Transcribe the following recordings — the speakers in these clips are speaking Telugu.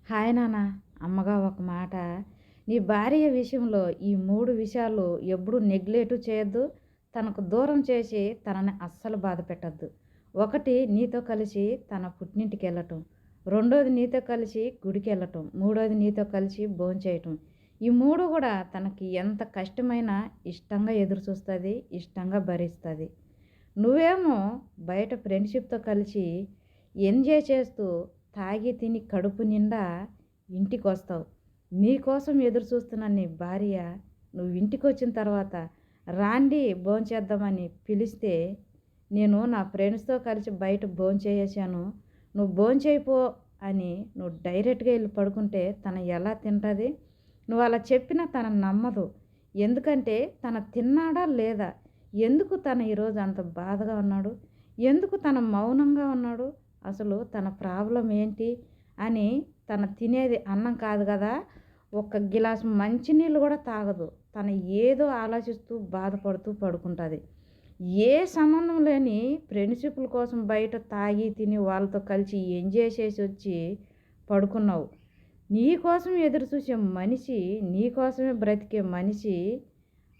హాయ్ నాన్న. అమ్మగా ఒక మాట. నీ భార్య విషయంలో ఈ 3 విషయాలు ఎప్పుడూ నెగ్లెక్ట్ చేయొద్దు. తనకు దూరం చేసి తనని అస్సలు బాధ పెట్టొద్దు. ఒకటి నీతో కలిసి తన పుట్టింటికెళ్ళటం. రెండోది నీతో కలిసి గుడికెళ్ళటం. మూడోది నీతో కలిసి భోంచేయటం. ఈ 3 కూడా తనకి ఎంత కష్టమైనా ఇష్టంగా ఎదురుచూస్తది. ఇష్టంగా భరిస్తది. నువ్వేమో బయట ఫ్రెండ్‌షిప్‌తో కలిసి ఎంజాయ్ చేస్తూ తాగి తిని కడుపు నిండా ఇంటికొస్తావు. నీకోసం ఎదురు చూస్తున్న నీ భార్య నువ్వు ఇంటికొచ్చిన తర్వాత రాండి భోంచేద్దామని పిలిస్తే, నేను నా ఫ్రెండ్స్‌తో కలిసి బయట భోంచేసేసాను. నువ్వు భోంచేయిపో అని నువ్వు డైరెక్ట్‌గా ఎళ్లి పడుకుంటే తను ఎలా తింటది? నువ్వు అలా చెప్పినా తను నమ్మదు. ఎందుకంటే తను తిన్నాడా లేదా? ఎందుకు తను ఈరోజు అంత బాధగా ఉన్నాడు? ఎందుకు తను మౌనంగా ఉన్నాడు? అసలు తన ప్రాబ్లమ్ ఏంటి అని తను తినేది అన్నం కాదు కదా, ఒక్క గిలాసు మంచినీళ్ళు కూడా తాగదు. తను ఏదో ఆలోచిస్తూ బాధపడుతూ పడుకుంటుంది. ఏ సంబంధం లేని ఫ్రెండ్షిప్ల కోసం బయట తాగి తిని వాళ్ళతో కలిసి ఎంజాయ్ చేసి వచ్చి పడుకున్నావు. నీకోసం ఎదురు చూసే మనిషి, నీకోసమే బ్రతికే మనిషి,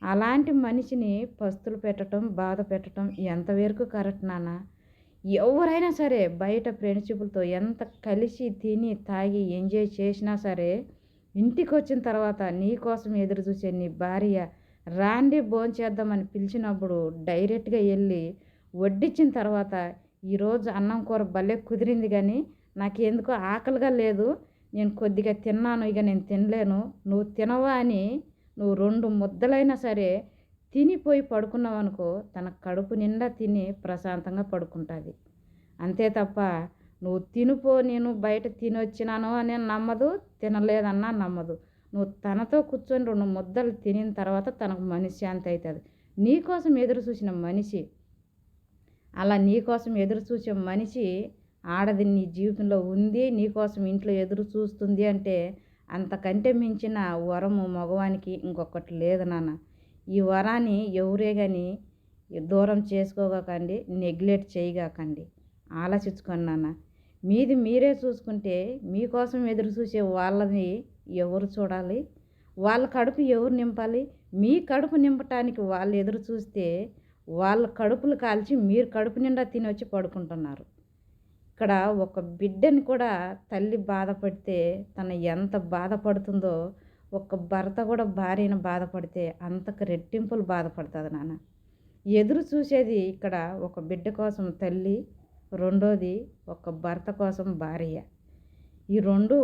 అలాంటి మనిషిని పస్తులు పెట్టడం, బాధ పెట్టడం ఎంతవరకు కరెక్ట్ నాన్న? ఎవరైనా సరే బయట ఫ్రెండ్షిప్‌లతో ఎంత కలిసి తిని, తాగి ఎంజాయ్ చేసినా సరే, ఇంటికొచ్చిన తర్వాత నీ కోసం ఎదురు చూసే నీ భార్య రాండి భోంచేద్దామని పిలిచినప్పుడు డైరెక్ట్‌గా ఎళ్లి వడ్డించిన తర్వాత, ఈరోజు అన్నం కూర భలే కుదిరింది గానీ, నాకెందుకో ఆకలిగా లేదు. నేను కొద్దిగా తిన్నాను. ఇక నేను తినలేను. నువ్వు తినవా అని నువ్వు 2 ముద్దలైనా సరే తినిపోయి పడుకున్నావనుకో, తన కడుపు నిండా తిని ప్రశాంతంగా పడుకుంటుంది. అంతే తప్ప నువ్వు తినిపో, నేను బయట తినొచ్చినాను అని నమ్మదు, తినలేదన్నా నమ్మదు. నువ్వు తనతో కూర్చొని 2 ముద్దలు తినిన తర్వాత తనకు మనశ్శాంతి అవుతుంది. నీకోసం ఎదురు చూసిన మనిషి, అలా నీకోసం ఎదురు చూసే మనిషి ఆడది నీ జీవితంలో ఉంది, నీకోసం ఇంట్లో ఎదురు చూస్తుంది అంటే అంతకంటే మించిన వరము మగవానికి ఇంకొకటి లేదు నాన్న. ఈ వరాన్ని ఎవరే కానీ దూరం చేసుకోగాకండి, నెగ్లెక్ట్ చేయగాకండి. ఆలోచించుకోండి నాన్న. మీది మీరే చూసుకుంటే మీకోసం ఎదురు చూసే వాళ్ళని ఎవరు చూడాలి? వాళ్ళ కడుపు ఎవరు నింపాలి? మీ కడుపు నింపటానికి వాళ్ళు ఎదురు చూస్తే వాళ్ళ కడుపులు కాల్చి మీరు కడుపు నిండా తినొచ్చి పడుకుంటున్నారు. ఇక్కడ ఒక బిడ్డని కూడా తల్లి బాధపడితే తను ఎంత బాధపడుతుందో, ఒక భర్త కూడా భార్యను బాధపడితే అంతకు రెట్టింపులు బాధపడుతుంది నాన్న. ఎదురు చూసేది ఇక్కడ ఒక బిడ్డ కోసం తల్లి, రెండోది ఒక భర్త కోసం భార్య. ఈ 2